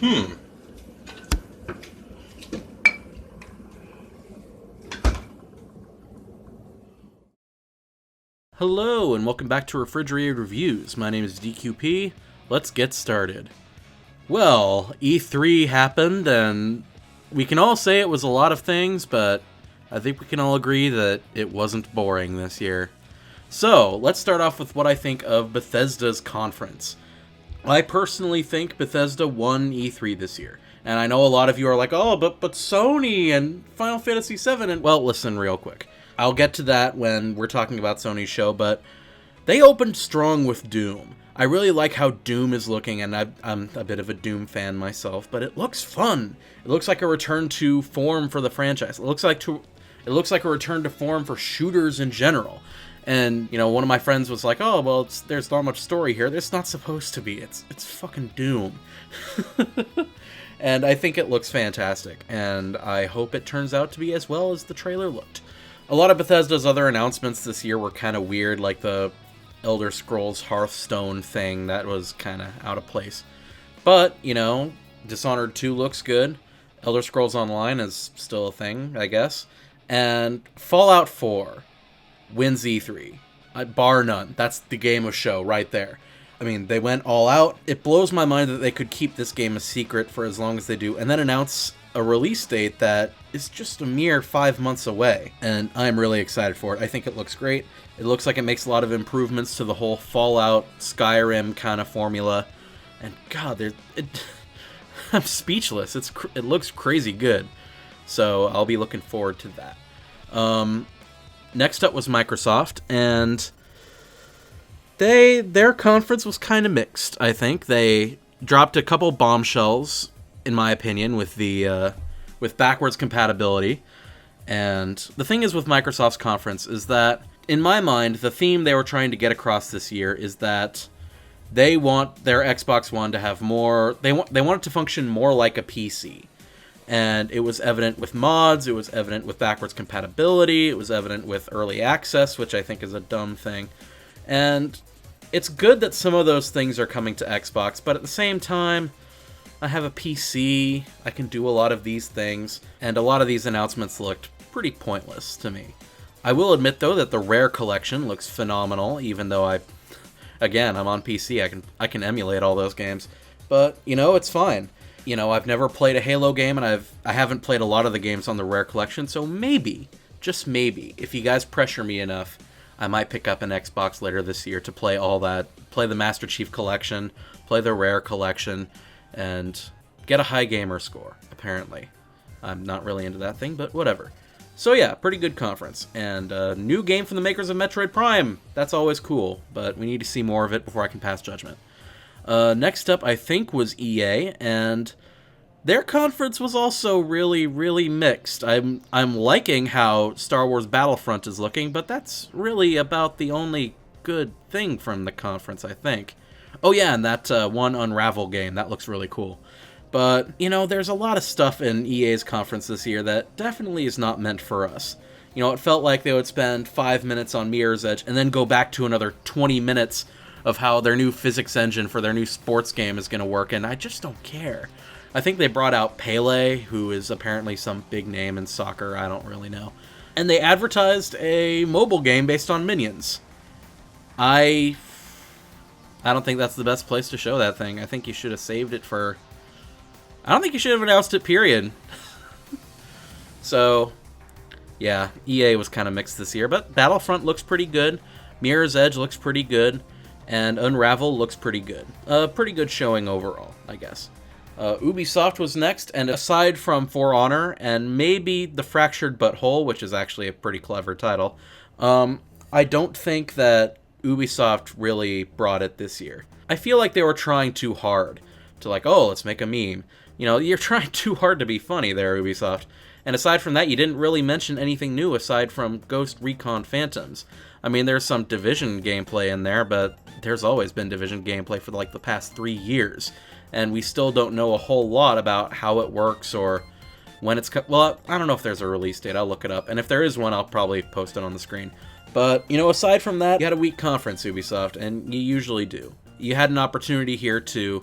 Hmm. Hello, and welcome back to Refrigerated Reviews. My name is DQP. Let's get started. Well, E3 happened, and we can all say it was a lot of things, but I think we can all agree that it wasn't boring this year. So, let's start off with what I think of Bethesda's conference. I personally think Bethesda won E3 this year. And I know a lot of you are like, oh, but Sony and Final Fantasy VII, and well, listen real quick. I'll get to that when we're talking about Sony's show, but they opened strong with Doom. I really like how Doom is looking, and I'm a bit of a Doom fan myself, but it looks fun. It looks like a return to form for the franchise. It looks like a return to form for shooters in general. And, you know, one of my friends was like, oh, well, there's not much story here. There's not supposed to be. It's fucking Doom. And I think it looks fantastic, and I hope it turns out to be as well as the trailer looked. A lot of Bethesda's other announcements this year were kind of weird, like the Elder Scrolls Hearthstone thing. That was kind of out of place. But, you know, Dishonored 2 looks good. Elder Scrolls Online is still a thing, I guess. And Fallout 4 wins E3. Bar none. That's the game of show right there. I mean, they went all out. It blows my mind that they could keep this game a secret for as long as they do, and then announce a release date that is just a mere 5 months away. And I'm really excited for it. I think it looks great. It looks like it makes a lot of improvements to the whole Fallout, Skyrim kind of formula. And God, I'm speechless. It looks crazy good. So I'll be looking forward to that. Next up was Microsoft, and their conference was kind of mixed, I think. They dropped a couple bombshells, in my opinion, with backwards compatibility. And the thing is with Microsoft's conference is that, in my mind, the theme they were trying to get across this year is that they want their Xbox One to have more... They want it to function more like a PC. And it was evident with mods, it was evident with backwards compatibility, it was evident with early access, which I think is a dumb thing. And it's good that some of those things are coming to Xbox, but at the same time, I have a PC, I can do a lot of these things, and a lot of these announcements looked pretty pointless to me. I will admit, though, that the Rare collection looks phenomenal, even though I'm on PC, I can emulate all those games. But, you know, it's fine. You know, I've never played a Halo game, and I haven't played a lot of the games on the Rare collection, so maybe, just maybe, if you guys pressure me enough, I might pick up an Xbox later this year to play all that, play the Master Chief Collection, play the Rare Collection, and get a high gamer score, apparently. I'm not really into that thing, but whatever. So yeah, pretty good conference. And a new game from the makers of Metroid Prime. That's always cool, but we need to see more of it before I can pass judgment. Next up, I think, was EA, and their conference was also really, really mixed. I'm liking how Star Wars Battlefront is looking, but that's really about the only good thing from the conference, I think. Oh yeah, and that one Unravel game, that looks really cool. But, you know, there's a lot of stuff in EA's conference this year that definitely is not meant for us. You know, it felt like they would spend 5 minutes on Mirror's Edge and then go back to another 20 minutes of how their new physics engine for their new sports game is going to work, and I just don't care. I think they brought out Pele, who is apparently some big name in soccer, I don't really know. And they advertised a mobile game based on Minions. I don't think that's the best place to show that thing. I think you should have saved it for... I don't think you should have announced it, period. So, yeah, EA was kind of mixed this year, but Battlefront looks pretty good, Mirror's Edge looks pretty good, and Unravel looks pretty good. Pretty good showing overall, I guess. Ubisoft was next, and aside from For Honor and maybe The Fractured But Whole, which is actually a pretty clever title, I don't think that Ubisoft really brought it this year. I feel like they were trying too hard to like, oh, let's make a meme. You know, you're trying too hard to be funny there, Ubisoft. And aside from that, you didn't really mention anything new aside from Ghost Recon Phantoms. I mean, there's some Division gameplay in there, but there's always been Division gameplay for like the past 3 years. And we still don't know a whole lot about how it works or when it's... Well, I don't know if there's a release date. I'll look it up. And if there is one, I'll probably post it on the screen. But, you know, aside from that, you had a weak conference, Ubisoft, and you usually do. You had an opportunity here to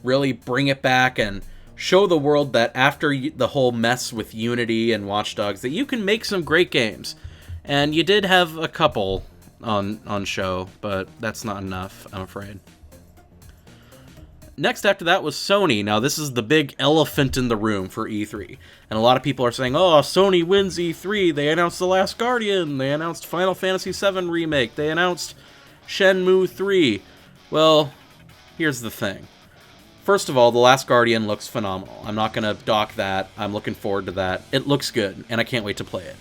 really bring it back and show the world that after the whole mess with Unity and Watch Dogs, that you can make some great games. And you did have a couple on show, but that's not enough, I'm afraid. Next after that was Sony. Now, this is the big elephant in the room for E3. And a lot of people are saying, oh, Sony wins E3. They announced The Last Guardian. They announced Final Fantasy VII Remake. They announced Shenmue 3. Well, here's the thing. First of all, The Last Guardian looks phenomenal. I'm not going to dock that. I'm looking forward to that. It looks good, and I can't wait to play it.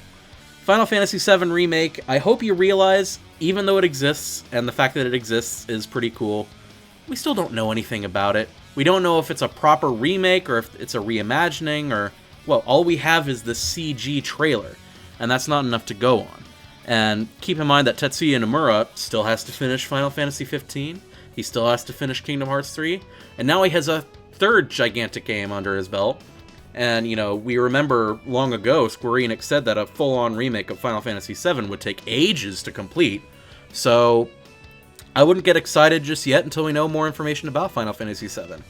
Final Fantasy VII Remake, I hope you realize, even though it exists, and the fact that it exists is pretty cool, we still don't know anything about it. We don't know if it's a proper remake or if it's a reimagining or... Well, all we have is the CG trailer, and that's not enough to go on. And keep in mind that Tetsuya Nomura still has to finish Final Fantasy 15, he still has to finish Kingdom Hearts 3, and now he has a third gigantic game under his belt. And, you know, we remember long ago Square Enix said that a full-on remake of Final Fantasy VII would take ages to complete, so I wouldn't get excited just yet until we know more information about Final Fantasy VII.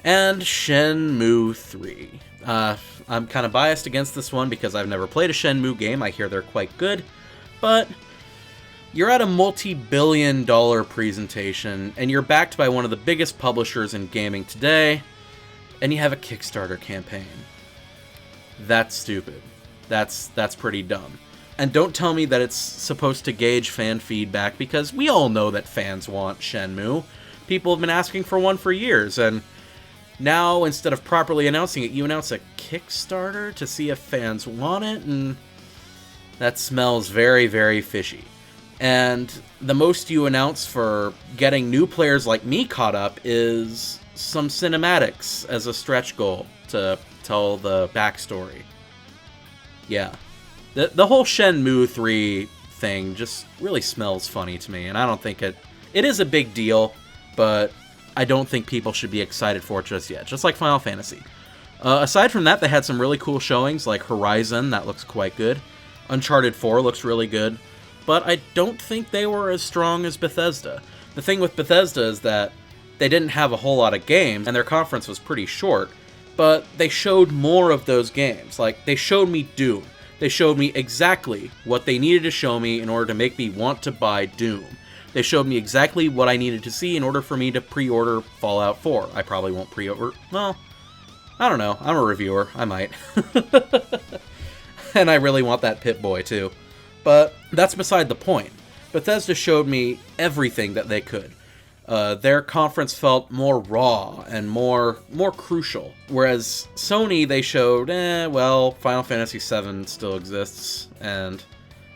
And Shenmue 3. I'm kind of biased against this one because I've never played a Shenmue game. I hear they're quite good, but you're at a multi-billion-dollar presentation, and you're backed by one of the biggest publishers in gaming today, and you have a Kickstarter campaign. That's stupid. That's pretty dumb. And don't tell me that it's supposed to gauge fan feedback, because we all know that fans want Shenmue. People have been asking for one for years, and now, instead of properly announcing it, you announce a Kickstarter to see if fans want it, and that smells very, very fishy. And the most you announce for getting new players like me caught up is some cinematics as a stretch goal to tell the backstory. Yeah. The whole Shenmue 3 thing just really smells funny to me, and I don't think it is a big deal, but I don't think people should be excited for it just yet, just like Final Fantasy. Aside from that, they had some really cool showings, like Horizon, that looks quite good. Uncharted 4 looks really good, but I don't think they were as strong as Bethesda. The thing with Bethesda is that they didn't have a whole lot of games, and their conference was pretty short, but they showed more of those games. Like, they showed me Doom. They showed me exactly what they needed to show me in order to make me want to buy Doom. They showed me exactly what I needed to see in order for me to pre-order Fallout 4. I probably won't pre-order... Well, I don't know. I'm a reviewer. I might. And I really want that Pip-Boy, too. But that's beside the point. Bethesda showed me everything that they could. Their conference felt more raw and more crucial. Whereas Sony, they showed, well, Final Fantasy VII still exists. And,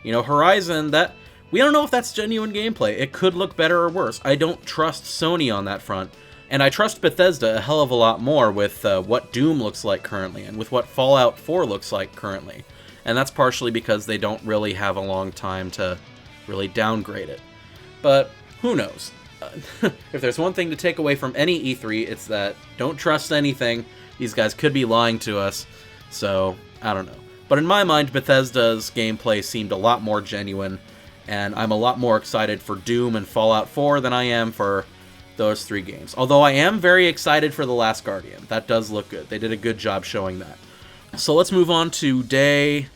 you know, Horizon, that... We don't know if that's genuine gameplay. It could look better or worse. I don't trust Sony on that front. And I trust Bethesda a hell of a lot more with what Doom looks like currently and with what Fallout 4 looks like currently. And that's partially because they don't really have a long time to really downgrade it. But who knows? If there's one thing to take away from any E3, it's that don't trust anything. These guys could be lying to us. So, I don't know. But in my mind, Bethesda's gameplay seemed a lot more genuine. And I'm a lot more excited for Doom and Fallout 4 than I am for those three games. Although I am very excited for The Last Guardian. That does look good. They did a good job showing that. So let's move on to day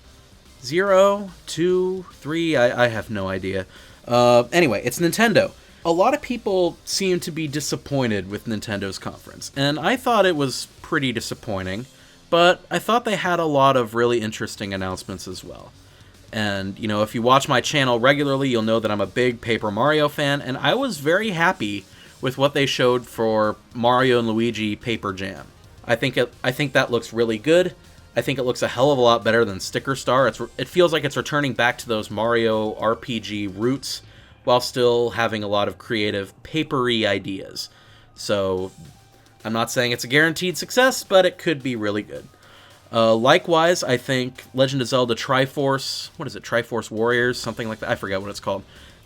0, 2, 3. I have no idea. Anyway, it's Nintendo. A lot of people seem to be disappointed with Nintendo's conference. And I thought it was pretty disappointing. But I thought they had a lot of really interesting announcements as well. And, you know, if you watch my channel regularly, you'll know that I'm a big Paper Mario fan, and I was very happy with what they showed for Mario and Luigi Paper Jam. I think that looks really good. I think it looks a hell of a lot better than Sticker Star. It feels like it's returning back to those Mario RPG roots, while still having a lot of creative, papery ideas. So, I'm not saying it's a guaranteed success, but it could be really good. Likewise, I think Legend of Zelda Triforce, Triforce Warriors, something like that, I forget what it's called.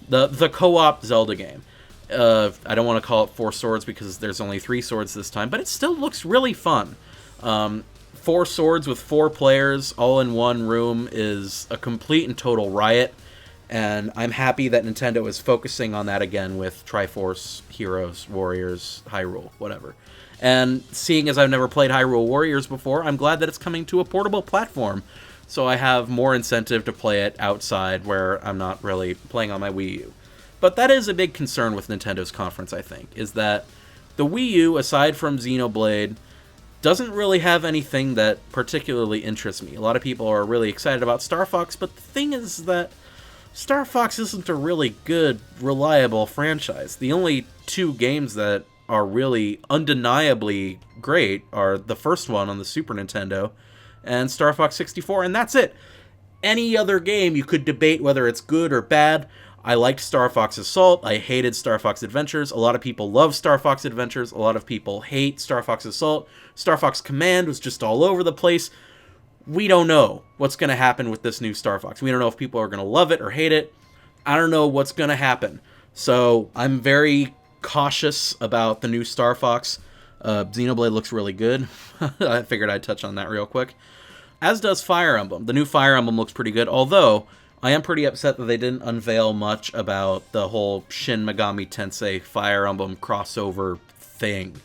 The co-op Zelda game. I don't want to call it 4 swords because there's only 3 swords this time, but it still looks really fun. 4 swords with 4 players all in one room is a complete and total riot, and I'm happy that Nintendo is focusing on that again with Triforce, Heroes, Warriors, Hyrule, whatever. And seeing as I've never played Hyrule Warriors before, I'm glad that it's coming to a portable platform. So I have more incentive to play it outside where I'm not really playing on my Wii U. But that is a big concern with Nintendo's conference, I think, is that the Wii U, aside from Xenoblade, doesn't really have anything that particularly interests me. A lot of people are really excited about Star Fox, but the thing is that Star Fox isn't a really good, reliable franchise. The only two games that are really undeniably great are the first one on the Super Nintendo and Star Fox 64, and that's it. Any other game you could debate whether it's good or bad. I liked Star Fox Assault. I hated Star Fox Adventures. A lot of people love Star Fox Adventures. A lot of people hate Star Fox Assault. Star Fox Command was just all over the place. We don't know what's going to happen with this new Star Fox. We don't know if people are going to love it or hate it. I don't know what's going to happen. So I'm very cautious about the new Star Fox. Xenoblade looks really good. I figured I'd touch on that real quick. As does Fire Emblem. The new Fire Emblem looks pretty good, although I am pretty upset that they didn't unveil much about the whole Shin Megami Tensei Fire Emblem crossover thing.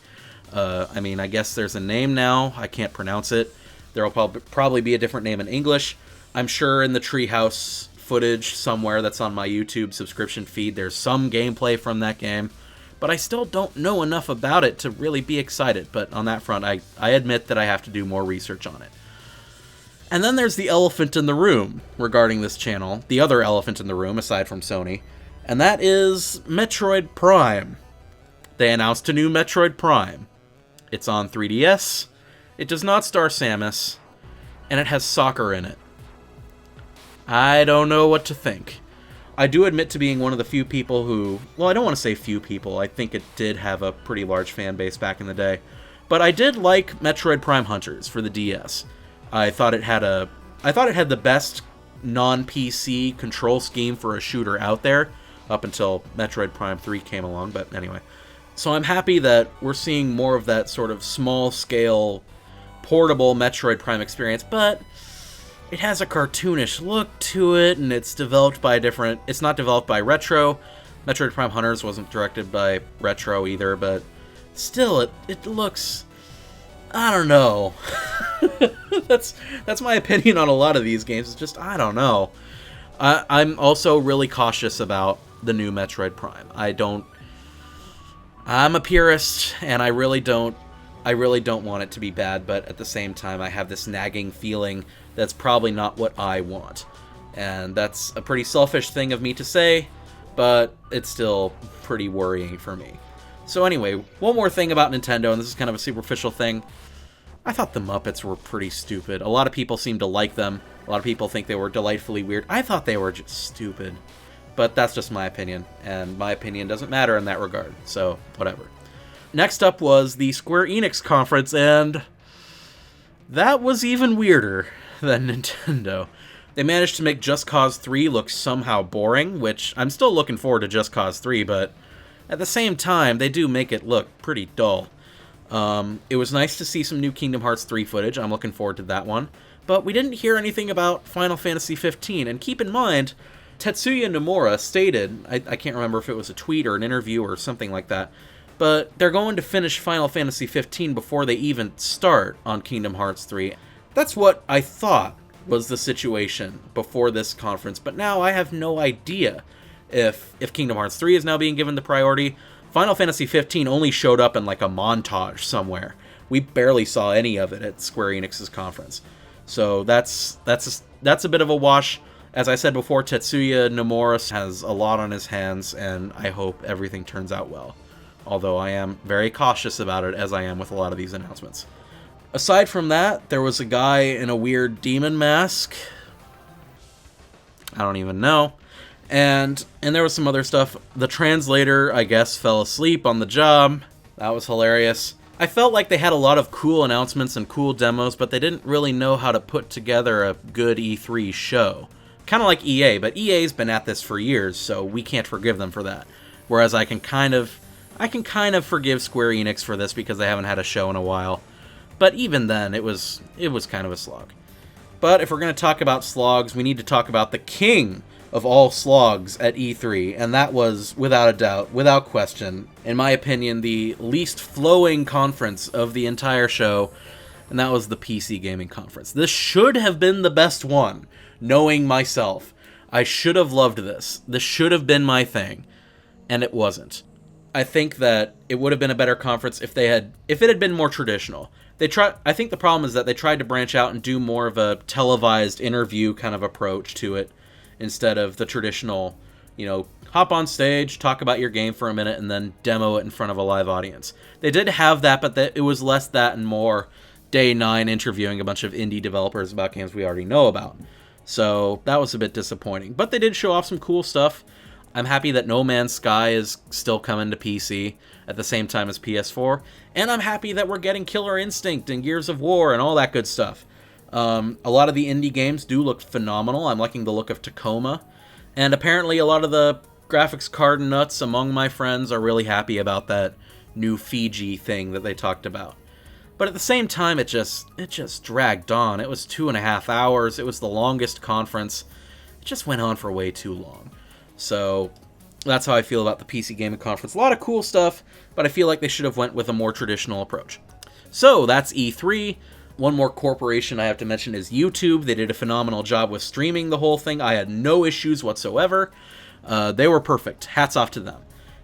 I mean, I guess there's a name now. I can't pronounce it. There will probably be a different name in English. I'm sure in the Treehouse footage somewhere that's on my YouTube subscription feed, there's some gameplay from that game. But I still don't know enough about it to really be excited. But on that front, I admit that I have to do more research on it. And then there's the elephant in the room regarding this channel, the other elephant in the room aside from Sony, and that is Metroid Prime. They announced a new Metroid Prime. It's on 3DS, it does not star Samus, and it has soccer in it. I don't know what to think. I do admit to being one of the few people who, well, I don't want to say few people, I think it did have a pretty large fan base back in the day, but I did like Metroid Prime Hunters for the DS. I thought it had the best non-PC control scheme for a shooter out there, up until Metroid Prime 3 came along, but anyway. So I'm happy that we're seeing more of that sort of small-scale, portable Metroid Prime experience, but it has a cartoonish look to it, and it's developed by it's not developed by Retro. Metroid Prime Hunters wasn't directed by Retro either, but still, it looks, I don't know. That's my opinion on a lot of these games. It's just, I don't know. I'm also really cautious about the new Metroid Prime. I'm a purist, and I really don't want it to be bad, but at the same time, I have this nagging feeling that's probably not what I want. And that's a pretty selfish thing of me to say, but it's still pretty worrying for me. So anyway, one more thing about Nintendo, and this is kind of a superficial thing. I thought the Muppets were pretty stupid. A lot of people seem to like them. A lot of people think they were delightfully weird. I thought they were just stupid. But that's just my opinion, and my opinion doesn't matter in that regard, so whatever. Next up was the Square Enix conference, and that was even weirder than Nintendo. They managed to make Just Cause 3 look somehow boring, which I'm still looking forward to Just Cause 3, but at the same time, they do make it look pretty dull. It was nice to see some new Kingdom Hearts 3 footage. I'm looking forward to that one. But we didn't hear anything about Final Fantasy 15, and keep in mind, Tetsuya Nomura stated, I can't remember if it was a tweet or an interview or something like that, but they're going to finish Final Fantasy 15 before they even start on Kingdom Hearts 3. That's what I thought was the situation before this conference, but now I have no idea if Kingdom Hearts 3 is now being given the priority. Final Fantasy 15 only showed up in like a montage somewhere. We barely saw any of it at Square Enix's conference. So that's a bit of a wash. As I said before, Tetsuya Nomura has a lot on his hands, and I hope everything turns out well. Although I am very cautious about it, as I am with a lot of these announcements. Aside from that, there was a guy in a weird demon mask. I don't even know. And there was some other stuff. The translator, I guess, fell asleep on the job. That was hilarious. I felt like they had a lot of cool announcements and cool demos, but they didn't really know how to put together a good E3 show. Kind of like EA, but EA's been at this for years, so we can't forgive them for that. Whereas I can kind of forgive Square Enix for this because they haven't had a show in a while. But even then, it was kind of a slog. But if we're going to talk about slogs, we need to talk about the king of all slogs at E3, and that was, without a doubt, without question, in my opinion, the least flowing conference of the entire show, and that was the PC Gaming Conference. This should have been the best one, knowing myself. I should have loved this. This should have been my thing, and it wasn't. I think that it would have been a better conference if it had been more traditional. I think the problem is that they tried to branch out and do more of a televised interview kind of approach to it, instead of the traditional, hop on stage, talk about your game for a minute, and then demo it in front of a live audience. They did have that, but it was less that and more day 9 interviewing a bunch of indie developers about games we already know about. So that was a bit disappointing. But they did show off some cool stuff. I'm happy that No Man's Sky is still coming to PC at the same time as PS4. And I'm happy that we're getting Killer Instinct and Gears of War and all that good stuff. A lot of the indie games do look phenomenal. I'm liking the look of Tacoma. And apparently a lot of the graphics card nuts among my friends are really happy about that new Fiji thing that they talked about. But at the same time, it just dragged on. It was 2.5 hours. It was the longest conference. It just went on for way too long. So that's how I feel about the PC Gaming Conference. A lot of cool stuff, but I feel like they should have went with a more traditional approach. So that's E3. One more corporation I have to mention is YouTube. They did a phenomenal job with streaming the whole thing. I had no issues whatsoever. They were perfect. Hats off to them.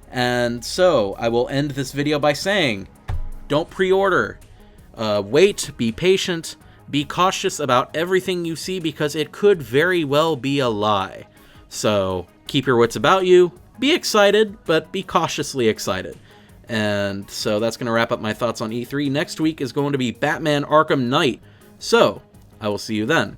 And so I will end this video by saying, don't pre-order. Wait, be patient, be cautious about everything you see because it could very well be a lie. So keep your wits about you, be excited, but be cautiously excited. And so that's going to wrap up my thoughts on E3. Next week is going to be Batman Arkham Knight. So I will see you then.